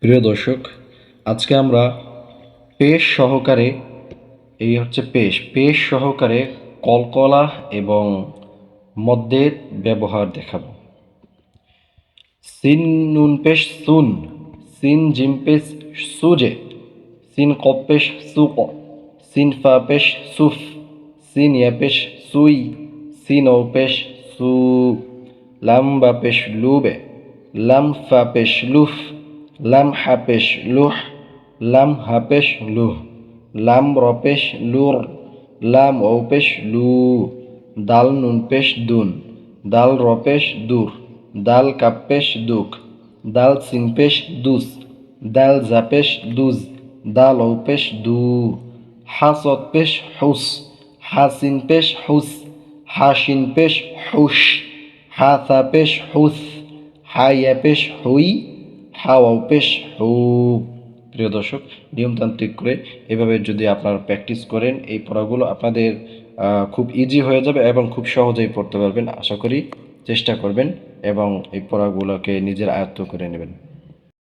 প্রিয় দর্শক, আজকে আমরা পেশ সহকারে এই হচ্ছে পেশ সহকারে কলকলা এবং মদ্যের ব্যবহার দেখাবো। সিন নুন পেশ সুন, সিন জিম পেশ সুজে, সিন কপ পেশ সুক, সিন ফা পেশ সুফ, সিন ইয়া পেশ সুই, সিন ও পেশ সু, লাম বা পেশ লুবে, লাম ফা পেশ লুফ, লাম হা পেশ লুহ, লাম হা পেশ লুহ, লাম র পেশ লুর, লাম ও পেশ লু, দাল নুন পেশ দুন, দাল র পেশ দুর, দাল কাপ পেশ দুক, দাল সিন পেশ দুস, দাল জা পেশ দুজ, দাল ও পেশ দু, হা সদ পেশ হুস, হা সিন পেশ হুস, হা শিন পেশ হুস, হা সা পেশ হুস, হা ইয়া পেশ হুই, হা ওয়াও পেশ হু। প্রিয় দর্শক, নিয়মতান্ত্রিক করে এভাবে যদি আপনারা প্র্যাকটিস করেন এই পড়াগুলো আপনাদের খুব ইজি হয়ে যাবে এবং খুব সহজেই পড়তে পারবেন। আশা করি চেষ্টা করবেন এবং এই পড়াগুলোকে নিজের আয়ত্ত করে নেবেন।